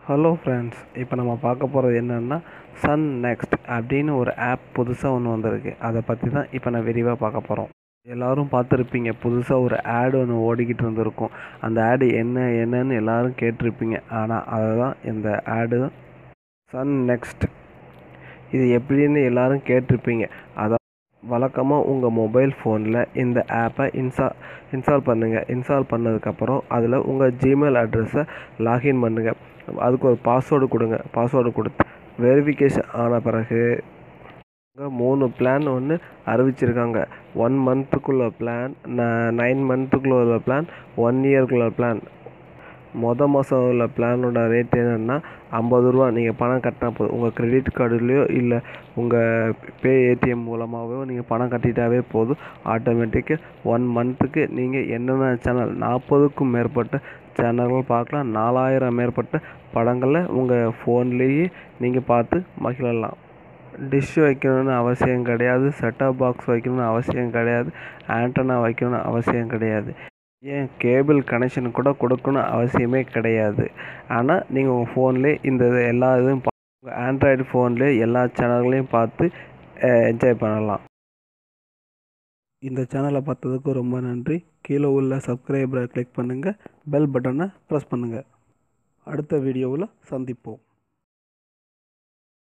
Hello friends, இப்போ நம்ம பார்க்க போகிறது என்னென்னா சன் நெக்ஸ்ட் அப்படின்னு ஒரு ஆப் புதுசாக ஒன்று வந்திருக்கு. அதை பற்றி தான் இப்போ நான் விரிவாக பார்க்க போகிறோம். எல்லோரும் பார்த்துருப்பீங்க, புதுசாக ஒரு ஆடு ஒன்று ஓடிக்கிட்டு இருந்திருக்கும். அந்த ஆடு என்னன்னு எல்லோரும் கேட்டிருப்பீங்க. ஆனால் அதை தான் இந்த ஆடு சன் நெக்ஸ்ட். இது எப்படின்னு எல்லோரும் கேட்டிருப்பீங்க. அதை வழக்கமாக உங்கள் மொபைல் ஃபோனில் இந்த ஆப்பை இன்ஸ்டால் பண்ணுங்கள். இன்ஸ்டால் பண்ணதுக்கப்புறம் அதில் உங்கள் ஜிமெயில் அட்ரஸை லாகின் பண்ணுங்கள். அதுக்கு ஒரு பாஸ்வேர்டு கொடுங்க. பாஸ்வேர்டு கொடுத்து வெரிஃபிகேஷன் ஆன பிறகு 3 பிளான் ஒன்று அறிவிச்சிருக்காங்க. 1 மந்த்துக்குள்ள பிளான், 9 மந்த்துக்குள்ள உள்ள பிளான், 1 இயர்க்குள்ள பிளான். மாதம் உள்ள பிளானோட ரேட் என்னென்னா 50 ரூபா. நீங்கள் பணம் கட்டினா போதும். உங்கள் கிரெடிட் கார்டுலேயோ இல்லை உங்கள் ஏடிஎம் மூலமாகவோ நீங்கள் பணம் கட்டிட்டாவே போதும். ஆட்டோமேட்டிக்காக 1 மந்த்துக்கு நீங்கள் என்னென்ன சேனல் 40க்கும் மேற்பட்ட சேனல்கள் பார்க்கலாம். 4000 மேற்பட்ட படங்களை உங்கள் ஃபோன்லேயே நீங்கள் பார்த்து மகிழலாம். டிஷ் வைக்கணும்னு அவசியம் கிடையாது. செட்டாப் பாக்ஸ் வைக்கணும்னு அவசியம் கிடையாது. ஆண்டனா வைக்கணும்னு அவசியம் கிடையாது. ஏன் கேபிள் கனெக்ஷன் கூட கொடுக்கணும் அவசியமே கிடையாது. ஆனால் நீங்கள் உங்கள் ஃபோன்லேயே இந்த எல்லா இதுவும் உங்கள் ஆண்ட்ராய்டு ஃபோன்லேயே எல்லா சேனல்களையும் பார்த்து என்ஜாய் பண்ணலாம். இந்த சேனலை பார்த்ததுக்கு ரொம்ப நன்றி. கீழே உள்ள சப்ஸ்கிரைபரை கிளிக் பண்ணுங்கள். பெல் பட்டனை ப்ரெஸ் பண்ணுங்கள். அடுத்த வீடியோவில் சந்திப்போம்.